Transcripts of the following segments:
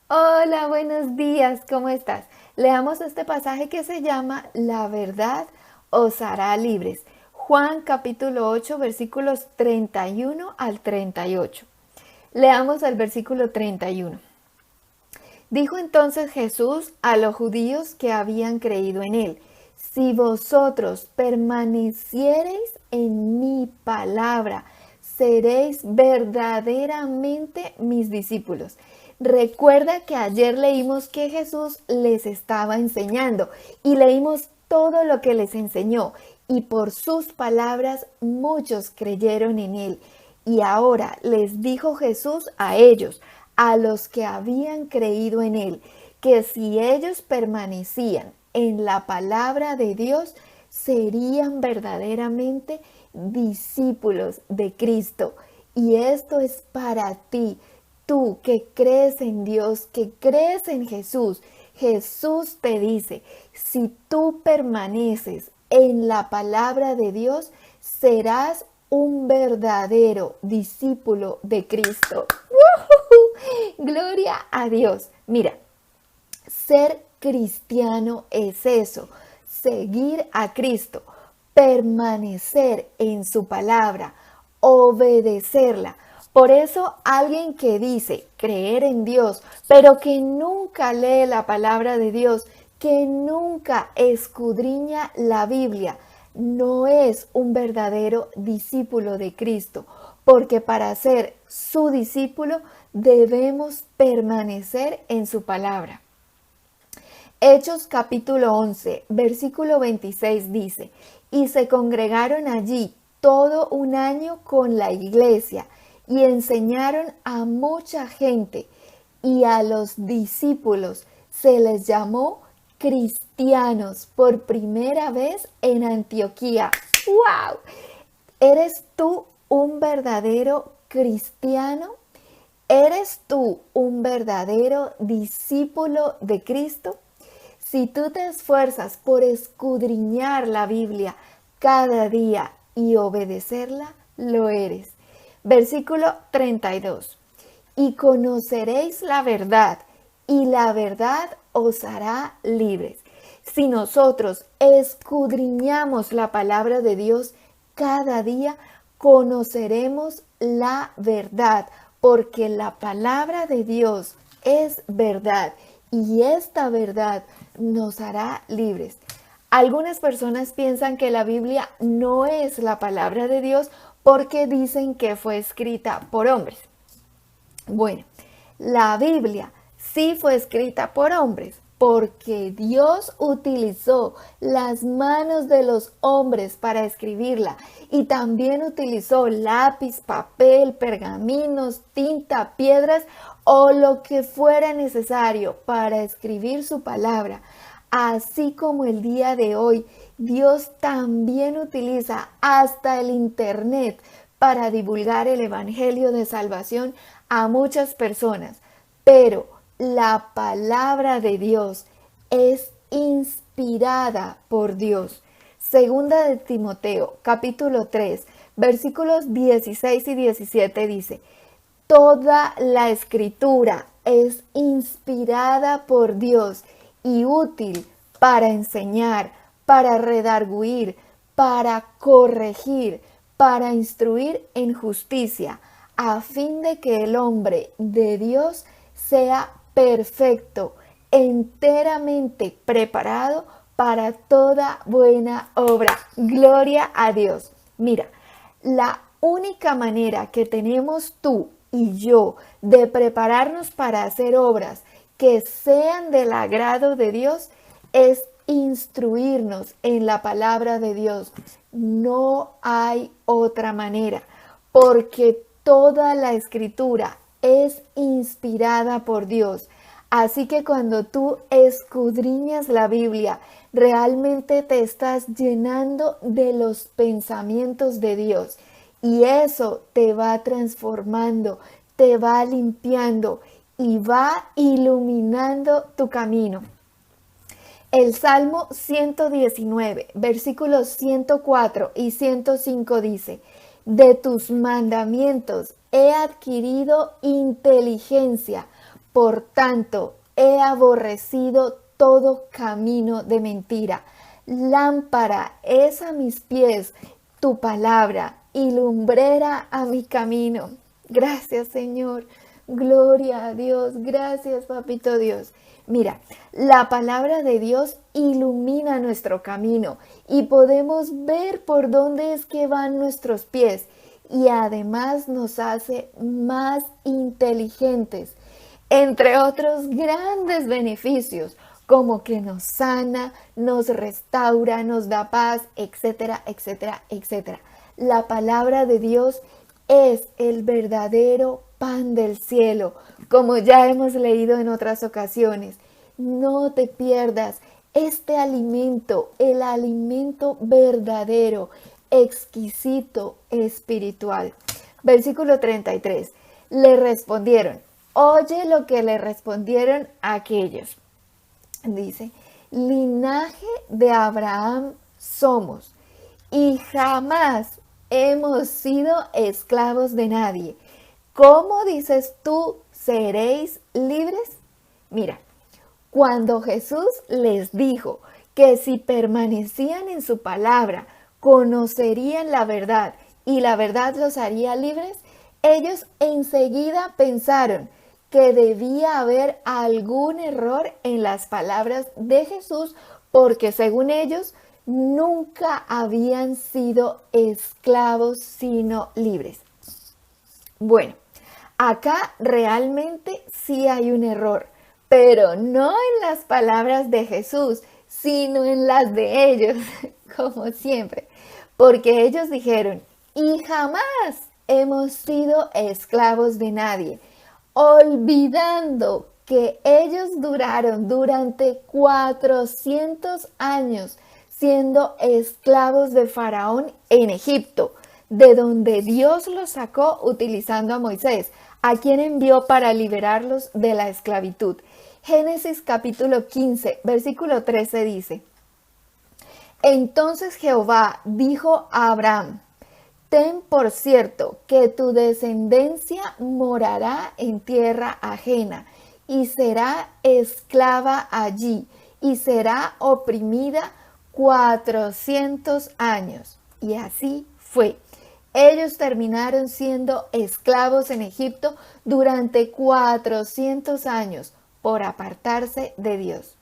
Hola, buenos días, ¿cómo estás? Leamos este pasaje que se llama La verdad os hará libres. Juan capítulo 8 versículos 31 al 38. Leamos el versículo 31. Dijo entonces Jesús a los judíos que habían creído en él: si vosotros permaneciereis en mi palabra, seréis verdaderamente mis discípulos. Recuerda que ayer leímos que Jesús les estaba enseñando y leímos todo lo que les enseñó, y por sus palabras muchos creyeron en él. Y ahora les dijo Jesús a ellos, a los que habían creído en él, que si ellos permanecían en la palabra de Dios, serían verdaderamente discípulos de Cristo. Y esto es para ti, tú que crees en Dios, que crees en Jesús. Jesús te dice, si tú permaneces en la palabra de Dios, serás un verdadero discípulo de Cristo. Gloria a Dios. Mira, ser cristiano es eso, seguir a Cristo, permanecer en su palabra, obedecerla. Por eso alguien que dice creer en Dios, pero que nunca lee la palabra de Dios, que nunca escudriña la Biblia, no es un verdadero discípulo de Cristo, porque para ser su discípulo debemos permanecer en su palabra. Hechos capítulo 11, versículo 26 dice: y se congregaron allí todo un año con la iglesia y enseñaron a mucha gente, y a los discípulos se les llamó cristianos por primera vez en Antioquía. ¡Wow! ¿Eres tú un verdadero cristiano? ¿Eres tú un verdadero discípulo de Cristo? Si tú te esfuerzas por escudriñar la Biblia cada día y obedecerla, lo eres. Versículo 32. Y conoceréis la verdad, y la verdad os hará libres. Si nosotros escudriñamos la palabra de Dios cada día, conoceremos la verdad, porque la palabra de Dios es verdad, y esta verdad nos hará libres. Algunas personas piensan que la Biblia no es la palabra de Dios porque dicen que fue escrita por hombres. Bueno, la Biblia sí fue escrita por hombres, porque Dios utilizó las manos de los hombres para escribirla, y también utilizó lápiz, papel, pergaminos, tinta, piedras o lo que fuera necesario para escribir su palabra. Así como el día de hoy, Dios también utiliza hasta el internet para divulgar el evangelio de salvación a muchas personas. Pero la palabra de Dios es inspirada por Dios. Segunda de Timoteo, capítulo 3, versículos 16 y 17 dice: toda la escritura es inspirada por Dios y útil para enseñar, para redarguir, para corregir, para instruir en justicia, a fin de que el hombre de Dios sea perfecto, enteramente preparado para toda buena obra. Gloria a Dios. Mira, la única manera que tenemos tú y yo de prepararnos para hacer obras que sean del agrado de Dios es instruirnos en la palabra de Dios. No hay otra manera, porque toda la escritura es inspirada por Dios. Así que cuando tú escudriñas la Biblia, realmente te estás llenando de los pensamientos de Dios, y eso te va transformando, te va limpiando y va iluminando tu camino. El Salmo 119, versículos 104 y 105 dice: de tus mandamientos he adquirido inteligencia, Por tanto, he aborrecido todo camino de mentira. Lámpara es a mis pies tu palabra y lumbrera a mi camino. Gracias, Señor. Gloria a Dios. Gracias, Papito Dios. Mira, la palabra de Dios ilumina nuestro camino y podemos ver por dónde es que van nuestros pies y además nos hace más inteligentes, entre otros grandes beneficios, como que nos sana, nos restaura, nos da paz, etcétera, etcétera, etcétera. La palabra de Dios es el verdadero pan del cielo, como ya hemos leído en otras ocasiones. No te pierdas este alimento, el alimento verdadero, exquisito, espiritual. Versículo 33. Le respondieron, oye lo que le respondieron aquellos. Dice, linaje de Abraham somos y jamás hemos sido esclavos de nadie. ¿Cómo dices tú, seréis libres? Mira, cuando Jesús les dijo que si permanecían en su palabra, conocerían la verdad y la verdad los haría libres, ellos enseguida pensaron que debía haber algún error en las palabras de Jesús porque según ellos nunca habían sido esclavos sino libres. Bueno, acá realmente sí hay un error, pero no en las palabras de Jesús, sino en las de ellos, como siempre, porque ellos dijeron, y jamás hemos sido esclavos de nadie, olvidando que ellos duraron durante 400 años siendo esclavos de Faraón en Egipto, de donde Dios los sacó utilizando a Moisés, a quien envió para liberarlos de la esclavitud. Génesis capítulo 15, versículo 13 dice, entonces Jehová dijo a Abraham, ten por cierto que tu descendencia morará en tierra ajena y será esclava allí y será oprimida 400 años. Y así fue. Ellos terminaron siendo esclavos en Egipto durante 400 años por apartarse de Dios.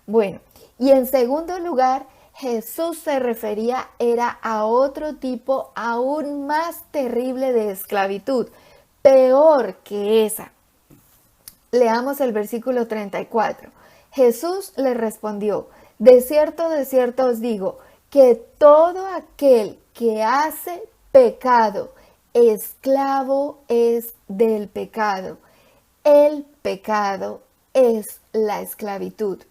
Bueno, y en segundo lugar, Jesús se refería era a otro tipo aún más terrible de esclavitud, peor que esa. Leamos el versículo 34. Jesús le respondió, de cierto os digo, que todo aquel que hace pecado, esclavo es del pecado. El pecado es la esclavitud.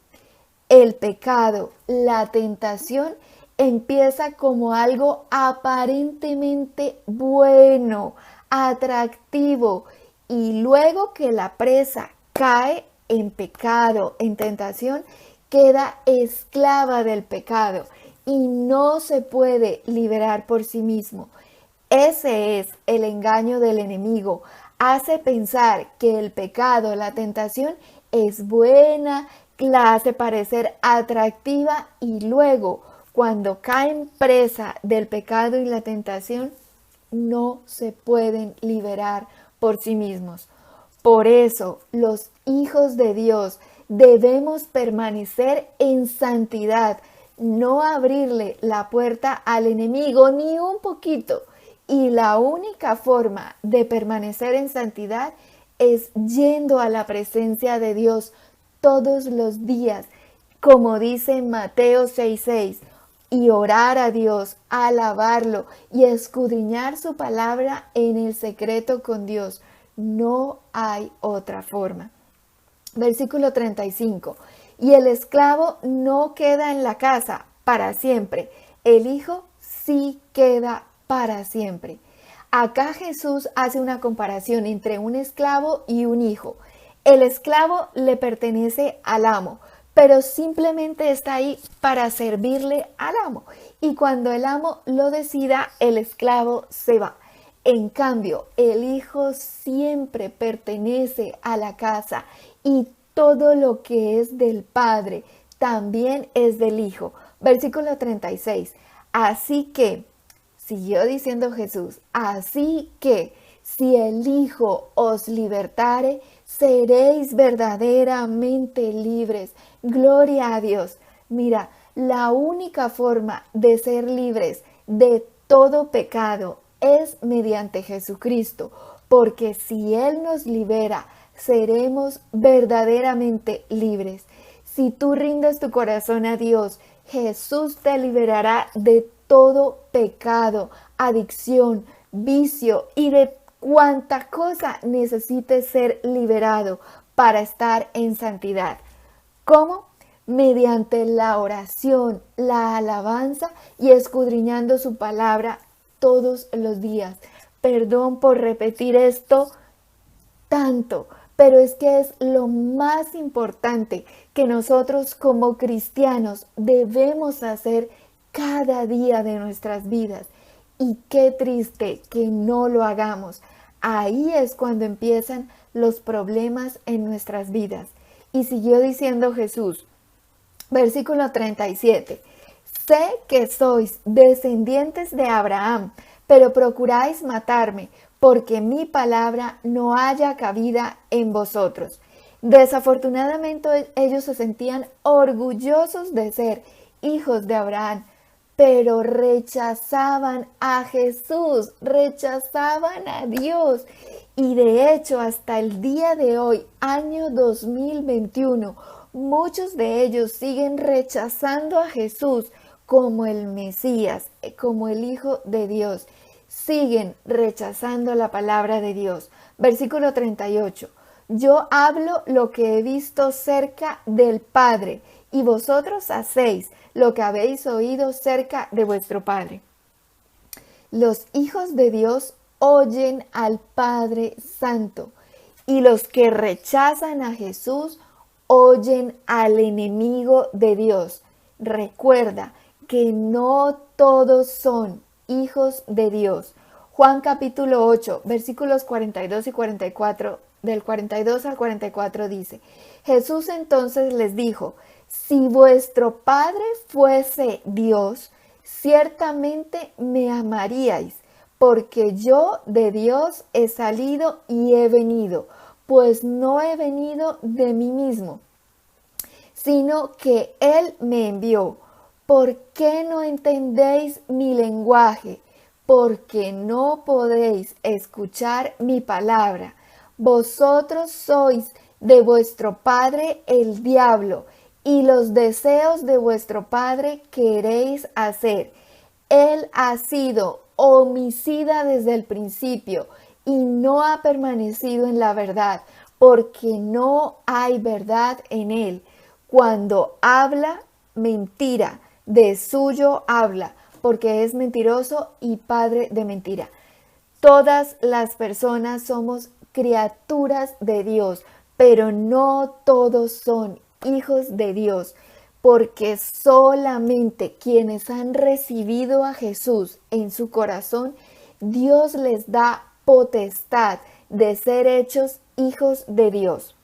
El pecado, la tentación, empieza como algo aparentemente bueno, atractivo, y luego que la presa cae en pecado, en tentación, queda esclava del pecado y no se puede liberar por sí mismo. Ese es el engaño del enemigo. Hace pensar que el pecado, la tentación, es buena, la hace parecer atractiva y luego, cuando caen presa del pecado y la tentación, no se pueden liberar por sí mismos. Por eso, los hijos de Dios debemos permanecer en santidad, no abrirle la puerta al enemigo ni un poquito. Y la única forma de permanecer en santidad es yendo a la presencia de Dios todos los días, como dice Mateo 6:6, y orar a Dios, alabarlo y escudriñar su palabra en el secreto con Dios. No hay otra forma. Versículo 35. Y el esclavo no queda en la casa para siempre, el hijo sí queda para siempre. Acá Jesús hace una comparación entre un esclavo y un hijo. El esclavo le pertenece al amo, pero simplemente está ahí para servirle al amo. Y cuando el amo lo decida, el esclavo se va. En cambio, el Hijo siempre pertenece a la casa y todo lo que es del Padre también es del Hijo. Versículo 36. Así que, siguió diciendo Jesús, así que si el Hijo os libertare, seréis verdaderamente libres. Gloria a Dios. Mira, la única forma de ser libres de todo pecado es mediante Jesucristo, porque si Él nos libera, seremos verdaderamente libres. Si tú rindes tu corazón a Dios, Jesús te liberará de todo pecado, adicción, vicio y de cuanta cosa necesites ser liberado para estar en santidad. ¿Cómo? Mediante la oración, la alabanza y escudriñando su palabra todos los días. Perdón por repetir esto tanto, pero es que es lo más importante que nosotros como cristianos debemos hacer cada día de nuestras vidas. Y qué triste que no lo hagamos. Ahí es cuando empiezan los problemas en nuestras vidas. Y siguió diciendo Jesús, versículo 37, sé que sois descendientes de Abraham, pero procuráis matarme, porque mi palabra no haya cabida en vosotros. Desafortunadamente ellos se sentían orgullosos de ser hijos de Abraham, pero rechazaban a Jesús, rechazaban a Dios. Y de hecho, hasta el día de hoy, año 2021, muchos de ellos siguen rechazando a Jesús como el Mesías, como el Hijo de Dios. Siguen rechazando la palabra de Dios. Versículo 38. Yo hablo lo que he visto cerca del Padre, y vosotros hacéis lo que habéis oído cerca de vuestro Padre. Los hijos de Dios oyen al Padre Santo, y los que rechazan a Jesús oyen al enemigo de Dios. Recuerda que no todos son hijos de Dios. Juan capítulo 8, versículos 42 y 44, del 42 al 44 dice, Jesús entonces les dijo, si vuestro Padre fuese Dios, ciertamente me amaríais, porque yo de Dios he salido y he venido, pues no he venido de mí mismo, sino que Él me envió. ¿Por qué no entendéis mi lenguaje? Porque no podéis escuchar mi palabra. Vosotros sois de vuestro padre el diablo, y los deseos de vuestro padre queréis hacer. Él ha sido homicida desde el principio y no ha permanecido en la verdad, porque no hay verdad en él. Cuando habla mentira, de suyo habla, porque es mentiroso y padre de mentira. Todas las personas somos criaturas de Dios, pero no todos son hijos de Dios, porque solamente quienes han recibido a Jesús en su corazón, Dios les da potestad de ser hechos hijos de Dios.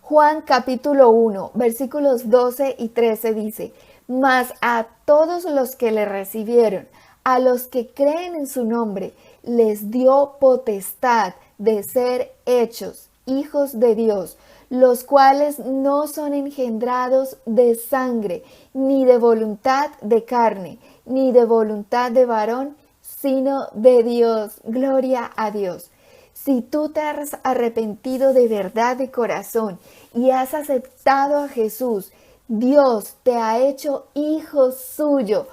Juan capítulo 1, versículos 12 y 13 dice, mas a todos los que le recibieron, a los que creen en su nombre, les dio potestad de ser hechos hijos de Dios, los cuales no son engendrados de sangre, ni de voluntad de carne, ni de voluntad de varón, sino de Dios. Gloria a Dios. Si tú te has arrepentido de verdad de corazón y has aceptado a Jesús, Dios te ha hecho hijo suyo.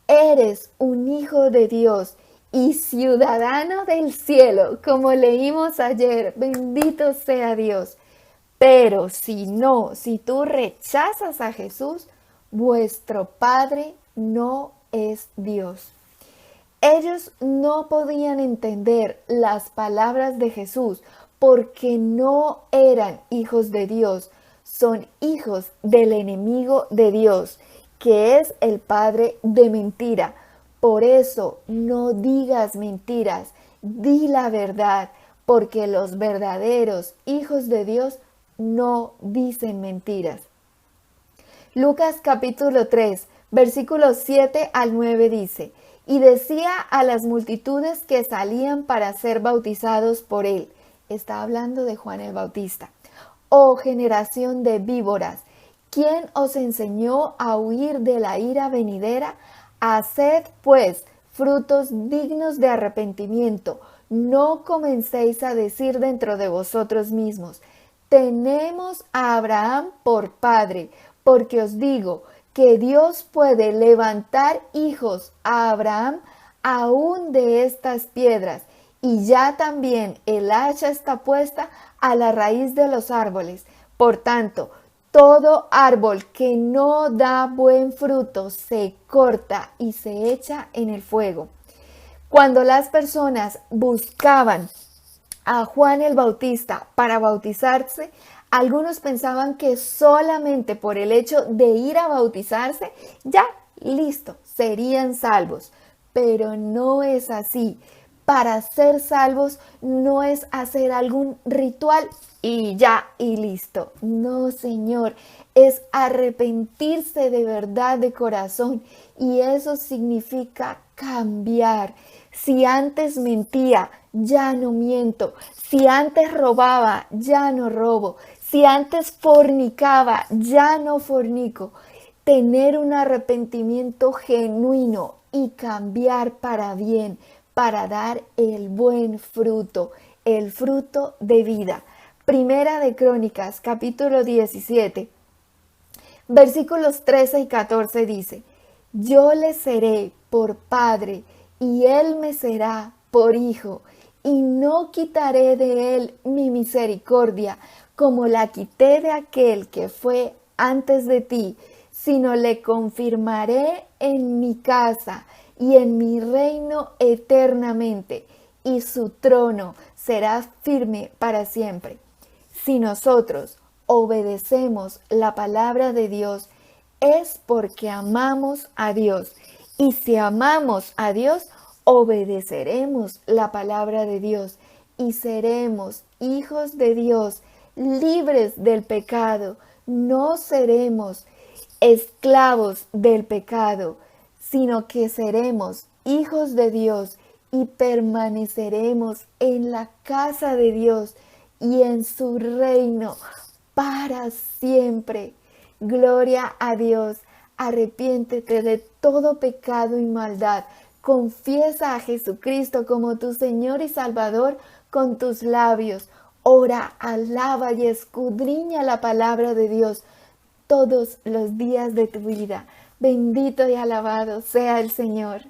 Eres un hijo de Dios y ciudadano del cielo, como leímos ayer. Bendito sea Dios. Pero si tú rechazas a Jesús, vuestro Padre no es Dios. Ellos no podían entender las palabras de Jesús porque no eran hijos de Dios, son hijos del enemigo de Dios, que es el padre de mentira. Por eso no digas mentiras, di la verdad, porque los verdaderos hijos de Dios no dicen mentiras. Lucas capítulo 3, versículos 7 al 9 dice: y decía a las multitudes que salían para ser bautizados por él. Está hablando de Juan el Bautista. Oh generación de víboras, ¿quién os enseñó a huir de la ira venidera? Haced pues frutos dignos de arrepentimiento. No comencéis a decir dentro de vosotros mismos: tenemos a Abraham por padre, porque os digo que Dios puede levantar hijos a Abraham aún de estas piedras. Y ya también el hacha está puesta a la raíz de los árboles. Por tanto, todo árbol que no da buen fruto se corta y se echa en el fuego. Cuando las personas buscaban a Juan el Bautista para bautizarse, algunos pensaban que solamente por el hecho de ir a bautizarse, ya, listo, serían salvos. Pero no es así. Para ser salvos no es hacer algún ritual y ya, y listo. No, Señor, es arrepentirse de verdad de corazón, y eso significa cambiar. Si antes mentía, ya no miento. Si antes robaba, ya no robo. Si antes fornicaba, ya no fornico. Tener un arrepentimiento genuino y cambiar para bien, para dar el buen fruto, el fruto de vida. Primera de Crónicas, capítulo 17, versículos 13 y 14 dice: yo le seré por padre y él me será por hijo, y no quitaré de él mi misericordia como la quité de aquel que fue antes de ti, sino le confirmaré en mi casa y en mi reino eternamente, y su trono será firme para siempre. Si nosotros obedecemos la palabra de Dios, es porque amamos a Dios. Y si amamos a Dios, obedeceremos la palabra de Dios y seremos hijos de Dios, libres del pecado. No seremos esclavos del pecado, sino que seremos hijos de Dios y permaneceremos en la casa de Dios y en su reino para siempre. Gloria a Dios. Arrepiéntete de todo pecado y maldad. Confiesa a Jesucristo como tu Señor y Salvador con tus labios. Ora, alaba y escudriña la palabra de Dios todos los días de tu vida. Bendito y alabado sea el Señor.